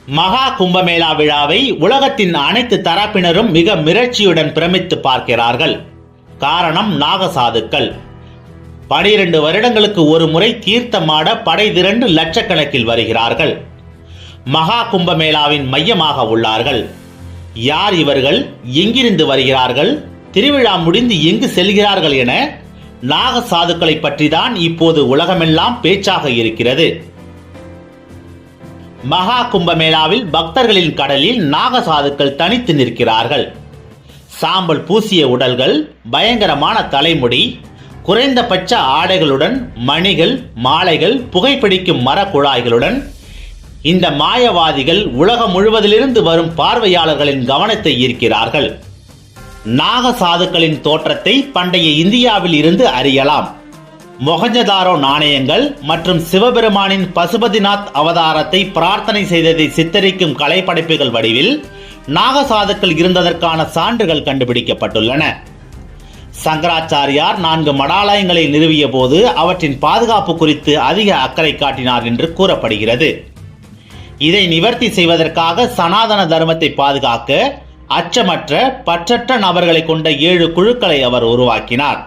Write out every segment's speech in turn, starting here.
மகா கும்பமேளா விழாவை உலகத்தின் அனைத்து தரப்பினரும் மிக மிரட்சியுடன் பிரமித்து பார்க்கிறார்கள். காரணம் நாகசாதுக்கள். 12 வருடங்களுக்கு ஒரு முறை தீர்த்தமாட படை திரண்டு லட்சக்கணக்கில் வருகிறார்கள். மகா கும்பமேளாவின் மையமாக உள்ளார்கள். யார் இவர்கள், எங்கிருந்து வருகிறார்கள், திருவிழா முடிந்து எங்கு செல்கிறார்கள் என நாகசாதுக்களை பற்றி தான் இப்போது உலகமெல்லாம் பேச்சாக இருக்கிறது. மகா கும்பமேளாவில் பக்தர்களின் கடலில் நாகசாதுக்கள் தனித்து நிற்கிறார்கள். சாம்பல் பூசிய உடல்கள், பயங்கரமான தலைமுடி, குறைந்தபட்ச ஆடைகளுடன், மணிகள், மாலைகள், புகைப்பிடிக்கும் மர குழாய்களுடன் இந்த மாயவாதிகள் உலகம் முழுவதிலிருந்து வரும் பார்வையாளர்களின் கவனத்தை ஈர்க்கிறார்கள். நாகசாதுக்களின் தோற்றத்தை பண்டைய இந்தியாவில் இருந்து அறியலாம். மொஹஞ்சதாரோ நாணயங்கள் மற்றும் சிவபெருமானின் பசுபதிநாத் அவதாரத்தை பிரார்த்தனை செய்ததை சித்தரிக்கும் கலைப்படைப்புகள் வடிவில் நாகசாதுக்கள் இருந்ததற்கான சான்றுகள் கண்டுபிடிக்கப்பட்டுள்ளன. சங்கராச்சாரியார் 4 மடாலயங்களை நிறுவிய போது அவற்றின் பாதுகாப்பு குறித்து அதிக அக்கறை காட்டினார் என்று கூறப்படுகிறது. இதை நிவர்த்தி செய்வதற்காக சனாதன தர்மத்தை பாதுகாக்க அச்சமற்ற பற்றற்ற நபர்களை கொண்ட 7 குழுக்களை அவர் உருவாக்கினார்.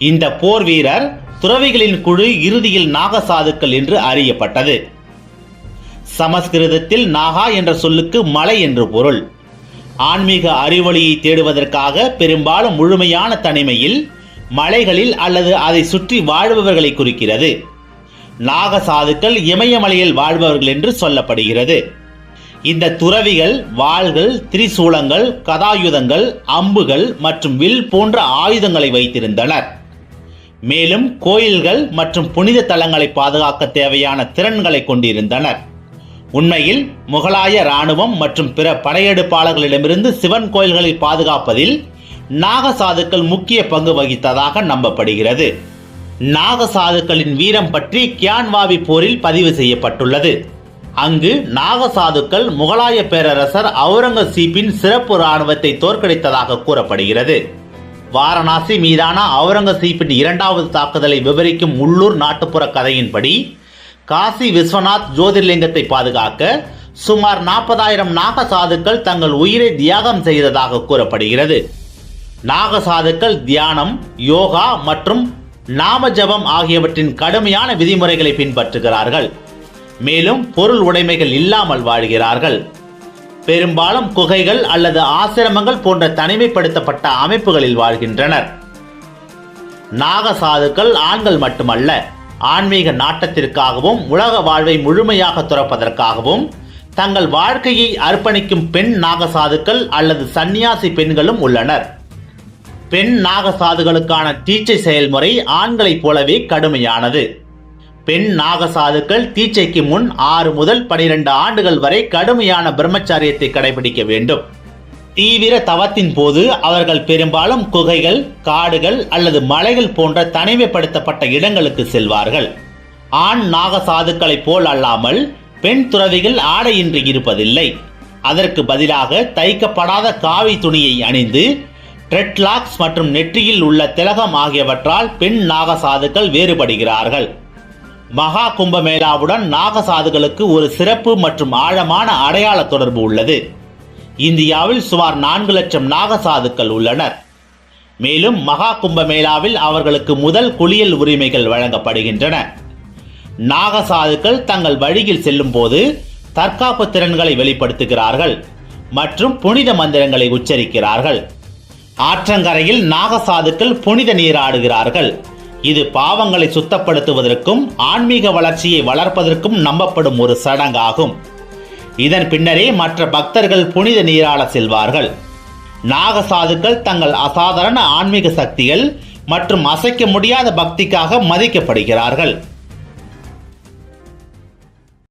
இந்த போர் வீரர் துறவிகளின் குழு இறுதியில் நாகசாதுக்கள் என்று அறியப்பட்டது. சமஸ்கிருதத்தில் நாகா என்ற சொல்லுக்கு மலை என்று பொருள். ஆன்மீக அறிவொளியை தேடுவதற்காக பெரும்பாலும் முழுமையான தனிமையில் மலைகளில் அல்லது அதை சுற்றி வாழ்பவர்களை குறிக்கிறது. நாகசாதுக்கள் இமயமலையில் வாழ்பவர்கள் என்று சொல்லப்படுகிறது. இந்த துறவிகள் வாள்கள், திரிசூலங்கள், கதாயுதங்கள், அம்புகள் மற்றும் வில் போன்ற ஆயுதங்களை வைத்திருந்தனர். மேலும் கோயில்கள் மற்றும் புனித தலங்களை பாதுகாக்க தேவையான திறன்களை கொண்டிருந்தனர். உண்மையில் முகலாய இராணுவம் மற்றும் பிற படையெடுப்பாளர்களிடமிருந்து சிவன் கோயில்களை பாதுகாப்பதில் நாகசாதுக்கள் முக்கிய பங்கு வகித்ததாக நம்பப்படுகிறது. நாகசாதுக்களின் வீரம் பற்றி கியான்வாவி போரில் பதிவு செய்யப்பட்டுள்ளது. அங்கு நாகசாதுக்கள் முகலாய பேரரசர் அவுரங்கசீப்பின் சிறப்பு இராணுவத்தை தோற்கடித்ததாக கூறப்படுகிறது. வாரணாசி மீதான அவுரங்கசீப்பின் 2வது தாக்குதலை விவரிக்கும் உள்ளூர் நாட்டுப்புற கதையின்படி காசி விஸ்வநாத் ஜோதிர்லிங்கத்தை பாதுகாக்க சுமார் 40,000 நாகசாதுக்கள் தங்கள் உயிரை தியாகம் செய்ததாக கூறப்படுகிறது. நாகசாதுக்கள் தியானம், யோகா மற்றும் நாம ஜபம் ஆகியவற்றின் கடுமையான விதிமுறைகளை பின்பற்றுகிறார்கள். மேலும் பொருள் உடைமைகள் இல்லாமல் வாழ்கிறார்கள். பெரும்பாலும் குகைகள் அல்லது ஆசிரமங்கள் போன்ற தனிமைப்படுத்தப்பட்ட அமைப்புகளில் வாழ்கின்றனர். நாகசாதுக்கள் ஆண்கள் மட்டுமல்ல, ஆன்மீக நாட்டத்திற்காகவும் உலக வாழ்வை முழுமையாக துறப்பதற்காகவும் தங்கள் வாழ்க்கையை அர்ப்பணிக்கும் பெண் நாகசாதுக்கள் அல்லது சந்நியாசி பெண்களும் உள்ளனர். பெண் நாகசாதுகளுக்கான தீட்சை செயல்முறை ஆண்களைப் போலவே கடுமையானது. பெண் நாகசாதுக்கள் தீட்சைக்கு முன் 6 முதல் 12 ஆண்டுகள் வரை கடுமையான பிரம்மச்சாரியத்தை கடைபிடிக்க வேண்டும். தீவிர தவத்தின் போது அவர்கள் பெரும்பாலும் குகைகள், காடுகள் அல்லது மலைகள் போன்ற தனிமைப்படுத்தப்பட்ட இடங்களுக்கு செல்வார்கள். ஆண் நாகசாதுக்களைப் போல் அல்லாமல் பெண் துறவிகள் ஆடையின்றி இருப்பதில்லை. அதற்கு பதிலாக தைக்கப்படாத காவி துணியை அணிந்து ட்ரெட்லாக்ஸ் மற்றும் நெற்றியில் உள்ள திலகம் ஆகியவற்றால் பெண் நாகசாதுக்கள் வேறுபடுகிறார்கள். மகா கும்பமேளாவுடன் நாகசாதுகளுக்கு ஒரு சிறப்பு மற்றும் ஆழமான அடையாள தொடர்பு உள்ளது. இந்தியாவில் சுமார் 4 லட்சம் நாகசாதுக்கள் உள்ளனர். மேலும் மகா கும்பமேளாவில் அவர்களுக்கு முதல் குளியல் உரிமைகள் வழங்கப்படுகின்றன. நாகசாதுக்கள் தங்கள் வழியில் செல்லும் போது தற்காப்பு திறன்களை வெளிப்படுத்துகிறார்கள் மற்றும் புனித மந்திரங்களை உச்சரிக்கிறார்கள். ஆற்றங்கரையில் நாகசாதுக்கள் புனித நீராடுகிறார்கள். இது பாவங்களை சுத்தப்படுத்துவதற்கும் ஆன்மீக வளர்ச்சியை வளர்ப்பதற்கும் நம்பப்படும் ஒரு சடங்காகும். இதன் பின்னரே மற்ற பக்தர்கள் புனித நீராட செல்வார்கள். நாகசாதுக்கள் தங்கள் அசாதாரண ஆன்மீக சக்திகள் மற்றும் அசைக்க முடியாத பக்திக்காக மதிக்கப்படுகிறார்கள்.